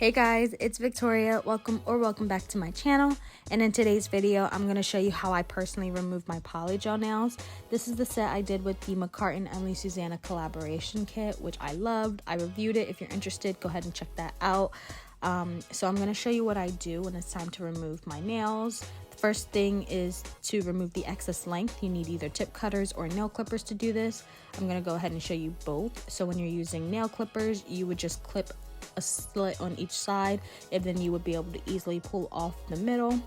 Hey guys, it's Victoria. Welcome back to my channel. And in today's video, I'm going to show you how I personally remove my Polygel nails. This is the set I did with the McCartan Emily Susanna collaboration kit, which I loved. I reviewed it. If you're interested, go ahead and check that out. So I'm going to show you what I do when it's time to remove my nails. The first thing is to remove the excess length. You need either tip cutters or nail clippers to do this. I'm going to go ahead and show you both. So when you're using nail clippers, you would just clip a slit on each side, and then you would be able to easily pull off the middle.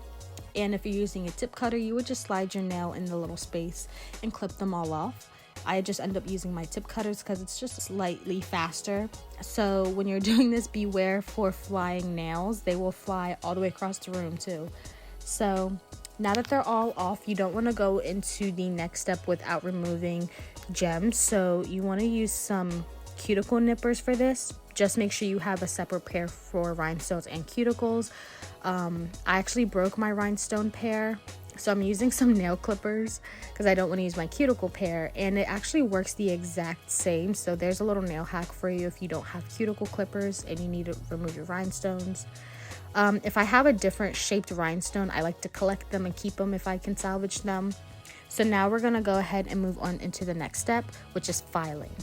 And if you're using a tip cutter, you would just slide your nail in the little space and clip them all off. I just end up using my tip cutters because it's just slightly faster. So when you're doing this, beware for flying nails. They will fly all the way across the room too. So now that they're all off, you don't want to go into the next step without removing gems. So you want to use some cuticle nippers for this. Just make sure you have a separate pair for rhinestones and cuticles. I actually broke my rhinestone pair, so I'm using some nail clippers because I don't want to use my cuticle pair, and it actually works the exact same. So there's a little nail hack for you if you don't have cuticle clippers and you need to remove your rhinestones. If I have a different shaped rhinestone, I like to collect them and keep them if I can salvage them. So now we're gonna go ahead and move on into the next step, which is filing.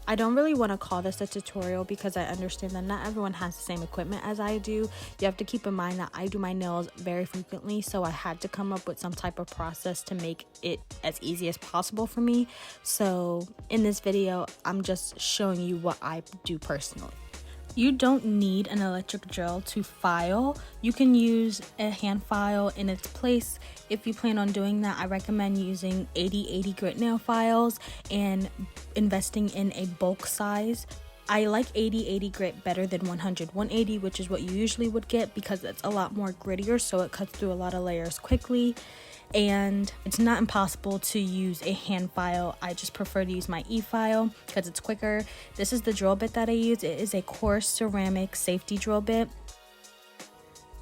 I don't really want to call this a tutorial because I understand that not everyone has the same equipment as I do. You have to keep in mind that I do my nails very frequently, so I had to come up with some type of process to make it as easy as possible for me. So in this video, I'm just showing you what I do personally. You don't need an electric drill to file. You can use a hand file in its place. If you plan on doing that, I recommend using 80/80 grit nail files and investing in a bulk size. I like 80/80 grit better than 100/180, which is what you usually would get because it's a lot more grittier, so it cuts through a lot of layers quickly. And it's not impossible to use a hand file. I just prefer to use my e-file because it's quicker. This is the drill bit that I use. It is a coarse ceramic safety drill bit.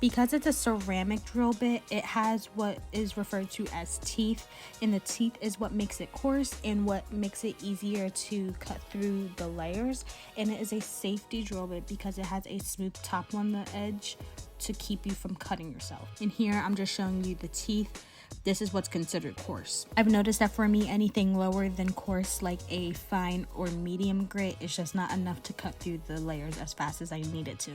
Because it's a ceramic drill bit, it has what is referred to as teeth, and the teeth is what makes it coarse and what makes it easier to cut through the layers. And it is a safety drill bit because it has a smooth top on the edge to keep you from cutting yourself. And here I'm just showing you the teeth. This is what's considered coarse. I've noticed that for me, anything lower than coarse, like a fine or medium grit, is just not enough to cut through the layers as fast as I need it to.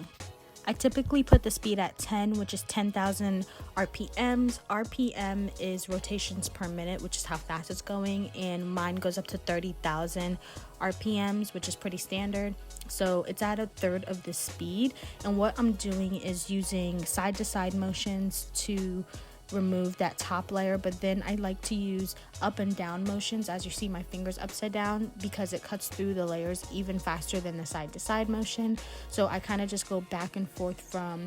I typically put the speed at 10, which is 10,000 RPMs. RPM is rotations per minute, which is how fast it's going, and mine goes up to 30,000 RPMs, which is pretty standard. So it's at a third of the speed, and what I'm doing is using side-to-side motions to remove that top layer, but then I like to use up and down motions, as you see my fingers upside down, because it cuts through the layers even faster than the side to side motion. So I kind of just go back and forth from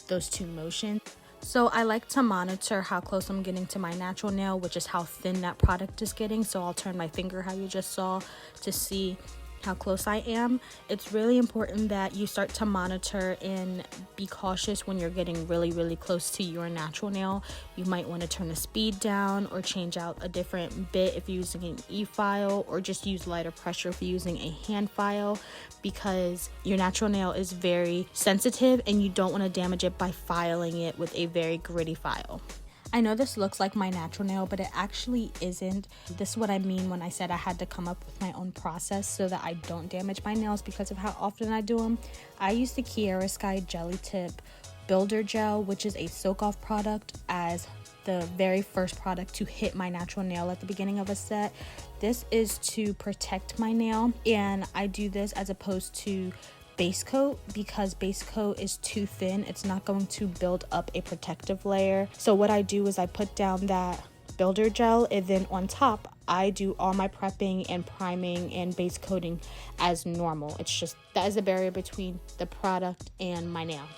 those two motions. So I like to monitor how close I'm getting to my natural nail, which is how thin that product is getting. So I'll turn my finger, how you just saw, to see how close I am. It's really important that you start to monitor and be cautious when you're getting really close to your natural nail. You might want to turn the speed down or change out a different bit if you're using an e-file, or just use lighter pressure if you're using a hand file, because your natural nail is very sensitive and you don't want to damage it by filing it with a very gritty file. I know this looks like my natural nail, but it actually isn't. This is what I mean when I said I had to come up with my own process so that I don't damage my nails because of how often I do them. I use the Kiara Sky Jelly Tip Builder Gel, which is a soak-off product, as the very first product to hit my natural nail at the beginning of a set. This is to protect my nail, and I do this as opposed to base coat because base coat is too thin. It's not going to build up a protective layer. So what I do is I put down that builder gel, and then on top I do all my prepping and priming and base coating as normal. It's just that is the barrier between the product and my nail.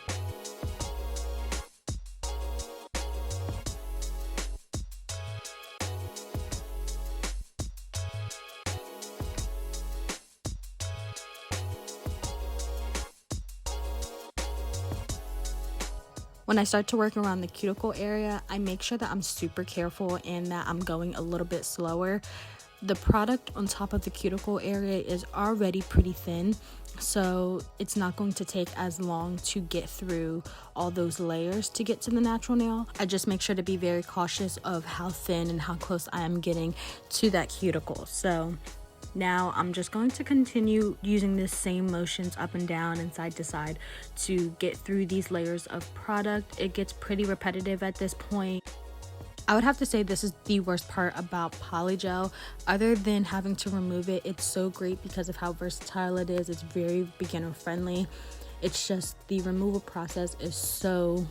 When I start to work around the cuticle area, I make sure that I'm super careful and that I'm going a little bit slower. the product on top of the cuticle area is already pretty thin, so it's not going to take as long to get through all those layers to get to the natural nail. I just make sure to be very cautious of how thin and how close I am getting to that cuticle. So now I'm just going to continue using the same motions up and down and side to side to get through these layers of product. It gets pretty repetitive at this point. I would have to say this is the worst part about Polygel. Other than having to remove it, it's so great because of how versatile it is. It's very beginner friendly. It's just the removal process is so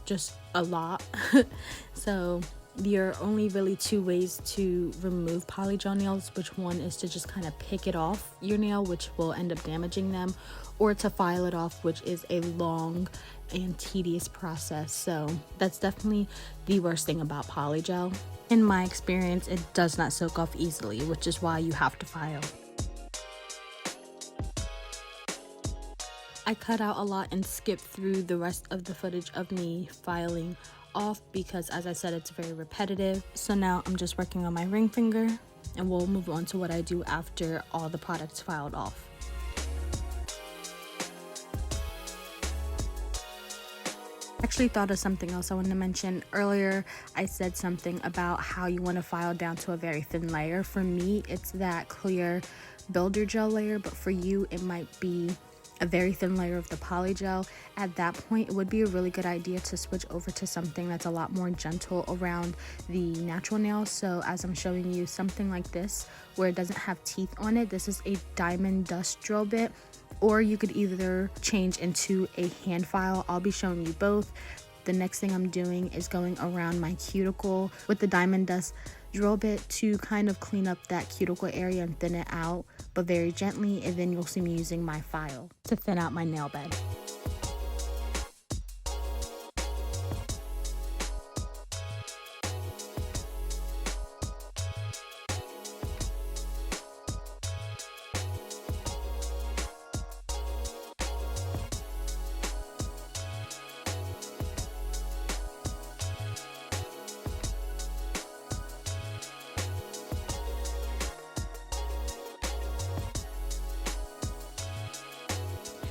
just a lot. So there are only really two ways to remove polygel nails, which one is to just kind of pick it off your nail, which will end up damaging them, or to file it off, which is a long and tedious process. So that's definitely the worst thing about polygel. In my experience, it does not soak off easily, which is why you have to file. I cut out a lot and skipped through the rest of the footage of me filing off because, as I said, it's very repetitive. So now I'm just working on my ring finger, and we'll move on to what I do after all the products filed off. Actually thought of something else I wanted to mention. Earlier I said something about how you want to file down to a very thin layer. For me, it's that clear builder gel layer, but for you it might be a very thin layer of the polygel. At that point, it would be a really good idea to switch over to something that's a lot more gentle around the natural nail. So as I'm showing you, something like this where it doesn't have teeth on it. This is a diamond dust drill bit, or you could either change into a hand file. I'll be showing you both. The next thing I'm doing is going around my cuticle with the diamond dust drill bit to kind of clean up that cuticle area and thin it out, but very gently, and then you'll see me using my file to thin out my nail bed.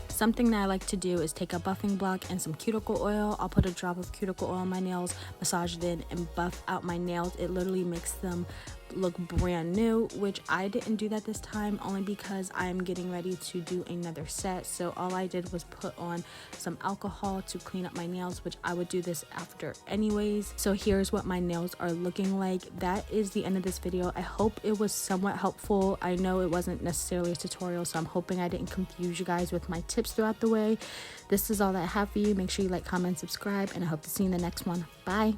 Something that I like to do is take a buffing block and some cuticle oil. I'll put a drop of cuticle oil on my nails, massage it in, and buff out my nails. It literally makes them look brand new, which I didn't do that this time only because I'm getting ready to do another set. So all I did was put on some alcohol to clean up my nails, which I would do this after anyways. So here's what my nails are looking like. That is the end of this video. I hope it was somewhat helpful. I know it wasn't necessarily a tutorial, so I'm hoping I didn't confuse you guys with my tips throughout the way. This is all that I have for you. Make sure you like, comment, subscribe, and I hope to see you in the next one. Bye.